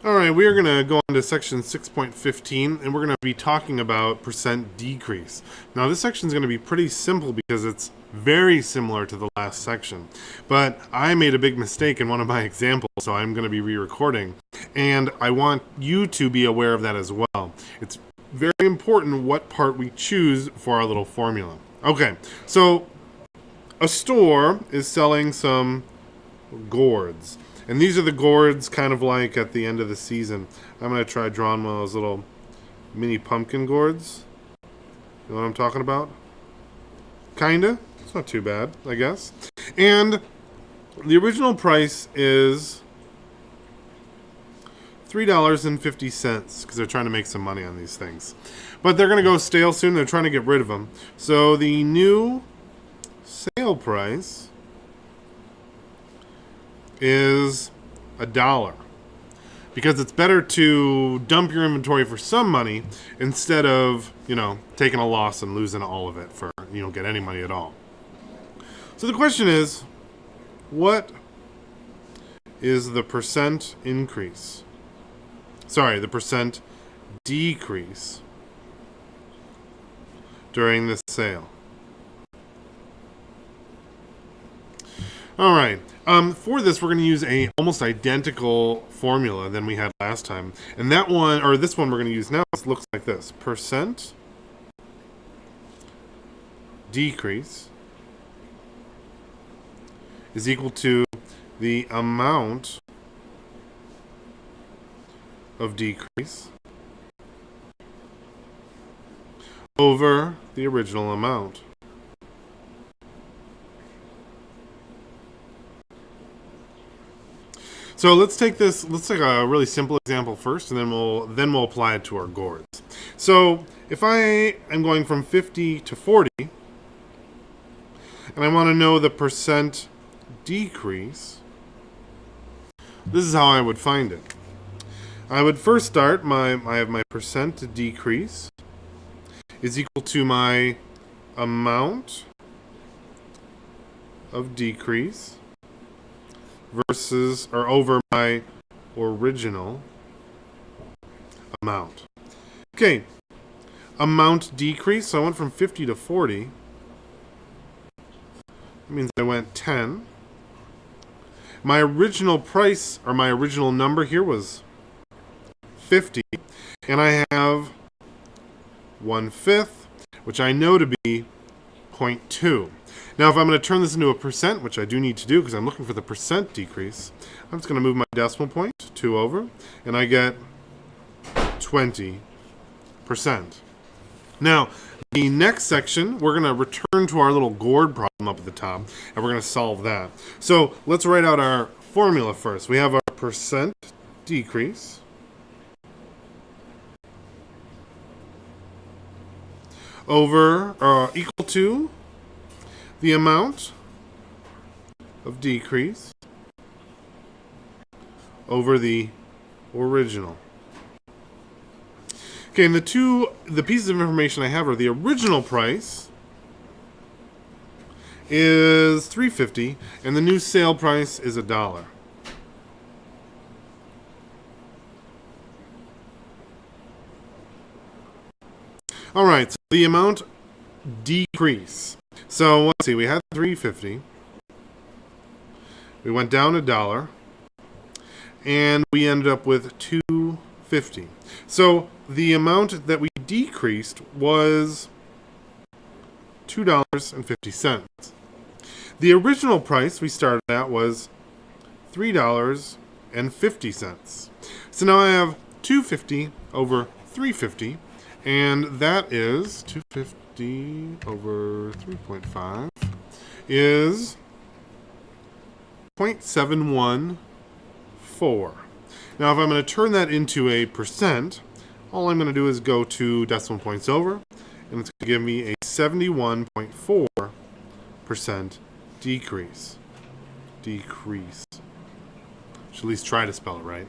All right, we are going to go on to section 6.15, and we're going to be talking about percent decrease. Now, this section is going to be pretty simple because it's very similar to the last section. But I made a big mistake in one of my examples, so I'm going to be re-recording. And I want you to be aware of that as well. It's very important what part we choose for our little formula. Okay, so a store is selling some gourds. And these are the gourds kind of like at the end of the season. I'm going to try drawing one of those little mini pumpkin gourds. You know what I'm talking about? Kinda. It's not too bad, I guess. And the original price is $3.50 because they're trying to make some money on these things. But they're going to go stale soon. They're trying to get rid of them. So the new sale price is $1 because it's better to dump your inventory for some money instead of, taking a loss and losing all of it for you don't get any money at all. So the question is, what is the percent increase? Sorry, the percent decrease during this sale. All right. For this, we're going to use a almost identical formula than we had last time. And that one, or this one we're going to use now, looks like this. Percent decrease is equal to the amount of decrease over the original amount. So let's take a really simple example first, and then we'll apply it to our gourds. So if I am going from 50 to 40, and I want to know the percent decrease, this is how I would find it. I would first start I have my percent decrease is equal to my amount of decrease versus or over my original amount. Okay, amount decrease. So I went from 50 to 40. That means I went 10. My original price or my original number here was 50, and I have 1/5, which I know to be 0.2. Now, if I'm going to turn this into a percent, which I do need to do because I'm looking for the percent decrease, I'm just going to move my decimal point 2 over, and I get 20%. Now, the next section, we're going to return to our little gourd problem up at the top, and we're going to solve that. So let's write out our formula first. We have our percent decrease over equal to the amount of decrease over the original. Okay, and the pieces of information I have are the original price is $3.50 and the new sale price is $1. All right, so the amount decrease. So let's see, we had $3.50. We went down $1, and we ended up with $2.50. So the amount that we decreased was $2.50. The original price we started at was $3.50. So now I have $2.50 over $3.50, and that is $2.50 over 3.5 is 0.714. Now, if I'm going to turn that into a percent, all I'm going to do is go 2 decimal points over, and it's going to give me a 71.4% decrease. Should at least try to spell it right.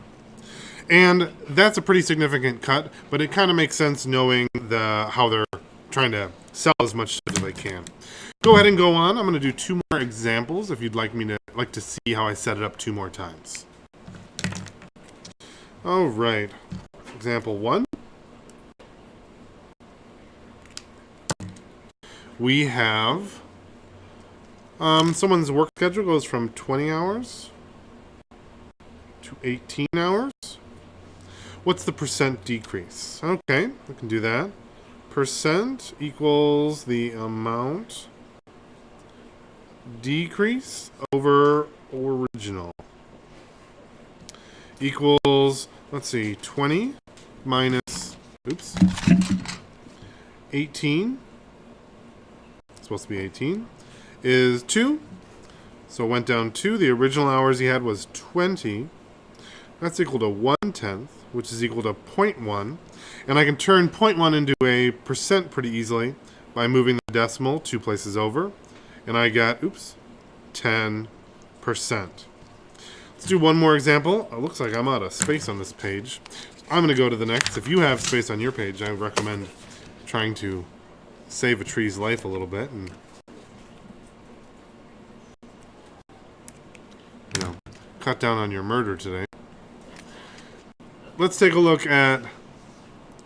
And that's a pretty significant cut, but it kind of makes sense knowing how they're trying to sell as much as they can. Go ahead and go on. I'm going to do 2 more examples if you'd like to see how I set it up 2 more times. All right. Example 1. We have someone's work schedule goes from 20 hours to 18 hours. What's the percent decrease? Okay, we can do that. Percent equals the amount decrease over original equals, let's see, 20 minus, 18, it's supposed to be 18, is 2. So it went down 2. The original hours he had was 20. That's equal to 1/10, which is equal to 0.1. And I can turn 0.1 into a percent pretty easily by moving the decimal 2 places over. And I got, 10%. Let's do one more example. It looks like I'm out of space on this page. I'm going to go to the next. If you have space on your page, I would recommend trying to save a tree's life a little bit and, cut down on your murder today. Let's take a look at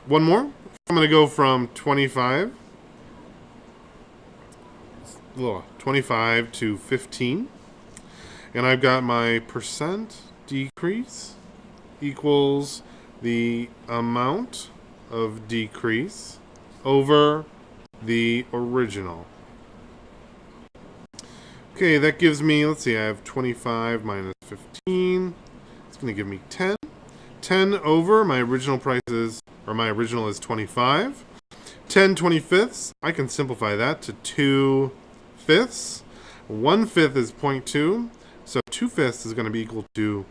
one more. I'm going to go from 25 to 15. And I've got my percent decrease equals the amount of decrease over the original. Okay, that gives me, let's see, I have 25 minus 15. It's going to give me 10. 10 over my original my original is 25. 10 25ths, I can simplify that to 2 fifths. 1/5 is 0.2. So 2/5 is going to be equal to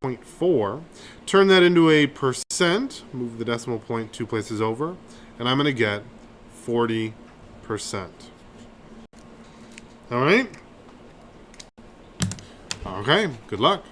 0.4. Turn that into a percent. Move the decimal point 2 places over. And I'm going to get 40%. All right? Okay, good luck.